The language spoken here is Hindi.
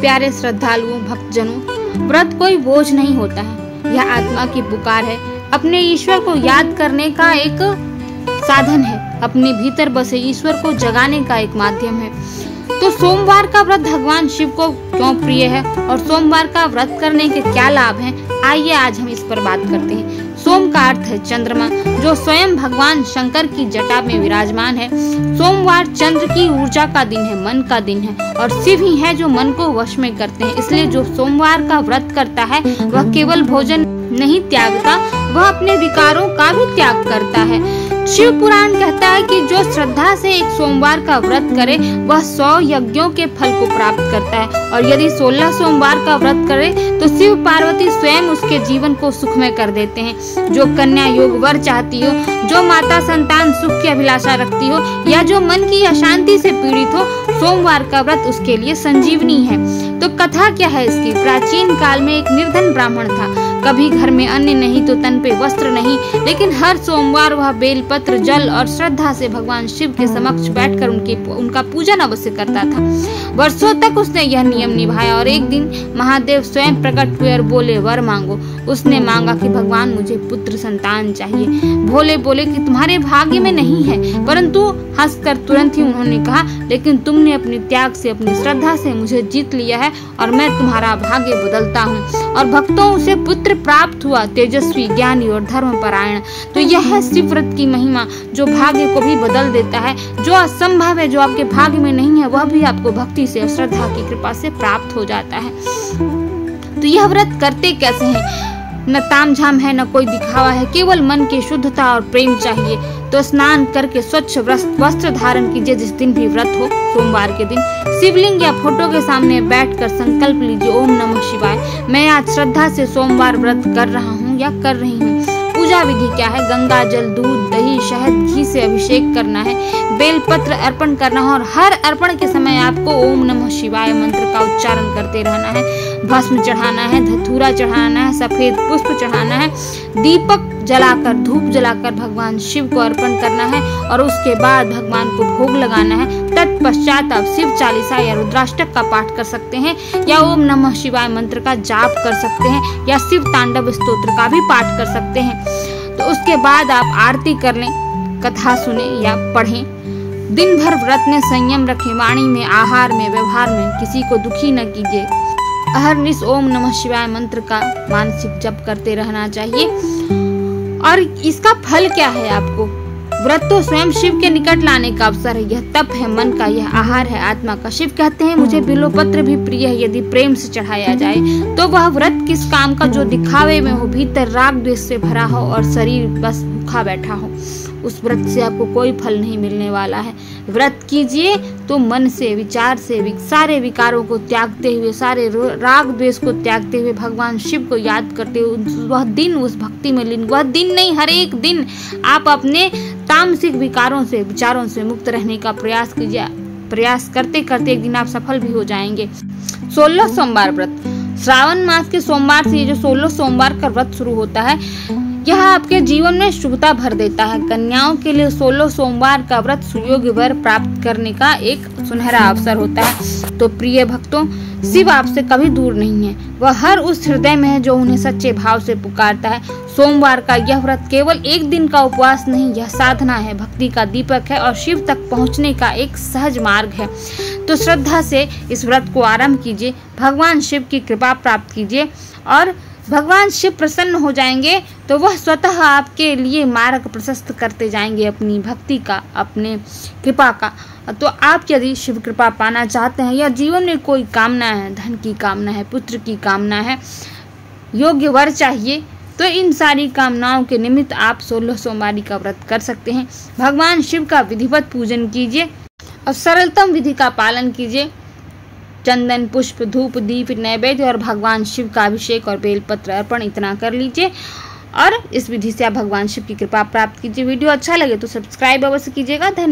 प्यारे श्रद्धालुओं, भक्तजनों, व्रत कोई बोझ नहीं होता है। यह आत्मा की पुकार है, अपने ईश्वर को याद करने का एक साधन है, अपने भीतर बसे ईश्वर को जगाने का एक माध्यम है। तो सोमवार का व्रत भगवान शिव को क्यों प्रिय है और सोमवार का व्रत करने के क्या लाभ हैं? आइए आज हम इस पर बात करते हैं। सोम का अर्थ है चंद्रमा, जो स्वयं भगवान शंकर की जटा में विराजमान है। सोमवार चंद्र की ऊर्जा का दिन है, मन का दिन है, और शिव ही है जो मन को वश में करते हैं। इसलिए जो सोमवार का व्रत करता है वह केवल भोजन नहीं त्यागता, वह अपने विकारों का भी त्याग करता है। शिव पुराण कहता है कि जो श्रद्धा से एक सोमवार का व्रत करे वह 100 यज्ञों के फल को प्राप्त करता है, और यदि 16 सोमवार का व्रत करे तो शिव पार्वती स्वयं उसके जीवन को सुखमय कर देते हैं। जो कन्या योग वर चाहती हो, जो माता संतान सुख की अभिलाषा रखती हो, या जो मन की अशांति से पीड़ित हो, सोमवार का व्रत उसके लिए संजीवनी है। तो कथा क्या है इसकी? प्राचीन काल में एक निर्धन ब्राह्मण था। कभी घर में अन्न नहीं तो तन पे वस्त्र नहीं, लेकिन हर सोमवार वह बेलपत्र, जल और श्रद्धा से भगवान शिव के समक्ष बैठकर उनका पूजन अवश्य करता था। वर्षों तक उसने यह नियम निभाया, और एक दिन महादेव स्वयं प्रकट हुए और बोले, वर मांगो। उसने मांगा कि भगवान मुझे पुत्र संतान चाहिए। भोले बोले कि तुम्हारे भाग्य में नहीं है, परंतु हंसकर तुरंत ही उन्होंने कहा, लेकिन तुमने अपने त्याग से, अपनी श्रद्धा से मुझे जीत लिया है और मैं तुम्हारा भाग्य बदलता हूँ। और भक्तों उसे पुत्र प्राप्त हुआ, तेजस्वी, ज्ञानी और धर्मपरायण। तो यह है शिव व्रत की महिमा, जो भाग्य को भी बदल देता है। जो असंभव है, जो आपके भाग्य में नहीं है, वह भी आपको भक्ति से और श्रद्धा की कृपा से प्राप्त हो जाता है। तो यह व्रत करते कैसे हैं? न तामझाम है, न कोई दिखावा है, केवल मन की शुद्धता और प्रेम चाहिए। तो स्नान करके स्वच्छ वस्त्र धारण कीजिए जिस दिन भी व्रत हो। सोमवार के दिन शिवलिंग या फोटो के सामने बैठकर संकल्प लीजिए, ओम नमः शिवाय, मैं आज श्रद्धा से सोमवार व्रत कर रहा हूँ या कर रही हूँ। पूजा विधि क्या है? गंगा जल, दूध, दही, शहद, घी से अभिषेक करना है, बेलपत्र अर्पण करना है, और हर अर्पण के समय आपको ओम नमः शिवाय मंत्र का उच्चारण करते रहना है। भस्म चढ़ाना है, धतूरा चढ़ाना है, सफेद पुष्प चढ़ाना है, दीपक जलाकर, धूप जलाकर भगवान शिव को अर्पण करना है, और उसके बाद भगवान को भोग लगाना है। तत्पश्चात आप शिव चालीसा या रुद्राष्टक का पाठ कर सकते हैं, या ओम नमः शिवाय मंत्र का जाप कर सकते हैं, या शिव तांडव स्तोत्र का भी पाठ कर सकते हैं। तो उसके बाद आप आरती कर लें, कथा सुने या पढ़ें। दिन भर व्रत में संयम रखें, वाणी में, आहार में, व्यवहार में किसी को दुखी न कीजिए। अहर्निश ओम नमः शिवाय मंत्र का मानसिक जप करते रहना चाहिए। और इसका फल क्या है? आपको व्रत तो स्वयं शिव के निकट लाने का अवसर है। यह तप है मन का, यह आहार है आत्मा का। शिव कहते हैं, मुझे बिल्वपत्र भी प्रिय है यदि प्रेम से चढ़ाया जाए। तो वह व्रत किस काम का जो दिखावे में हो, भीतर राग द्वेष से भरा हो और शरीर बस भूखा बैठा हो। उस व्रत से आपको कोई फल नहीं मिलने वाला है। व्रत कीजिए तो मन से, विचार से, सारे विकारों को त्यागते हुए, सारे राग द्वेष को त्यागते हुए, भगवान शिव को याद करते हुए वह दिन उस भक्ति में लीन। वह दिन नहीं, हर एक दिन आप अपने तामसिक विकारों से, विचारों से मुक्त रहने का प्रयास कीजिए। प्रयास करते करते एक दिन आप सफल भी हो जाएंगे। 16 सोमवार व्रत, श्रावण मास के सोमवार से ये जो 16 सोमवार का व्रत शुरू होता है, यह आपके जीवन में शुभता भर देता है। कन्याओं के लिए 16 सोमवार का व्रत सुयोग्य वर प्राप्त करने का एक सुनहरा अवसर होता है। तो प्रिय भक्तों, शिव आपसे कभी दूर नहीं है, वह हर उस हृदय में है जो उन्हें सच्चे भाव से पुकारता है। सोमवार का यह व्रत केवल एक दिन का उपवास नहीं, यह साधना है, भक्ति का दीपक है और शिव तक पहुंचने का एक सहज मार्ग है। तो श्रद्धा से इस व्रत को आरंभ कीजिए, भगवान शिव की कृपा प्राप्त कीजिए, और भगवान शिव प्रसन्न हो जाएंगे तो वह स्वतः आपके लिए मार्ग प्रशस्त करते जाएंगे, अपनी भक्ति का, अपने कृपा का। तो आप यदि शिव कृपा पाना चाहते हैं, या जीवन में कोई कामना है, धन की कामना है, पुत्र की कामना है, योग्य वर चाहिए, तो इन सारी कामनाओं के निमित्त आप 16 सोमवारी का व्रत कर सकते हैं। भगवान शिव का विधिवत पूजन कीजिए और सरलतम विधि का पालन कीजिए। चंदन, पुष्प, धूप, दीप, नैवेद्य और भगवान शिव का अभिषेक और बेलपत्र अर्पण इतना कर लीजिए, और इस विधि से आप भगवान शिव की कृपा प्राप्त कीजिए। वीडियो अच्छा लगे तो सब्सक्राइब अवश्य कीजिएगा। धन्यवाद।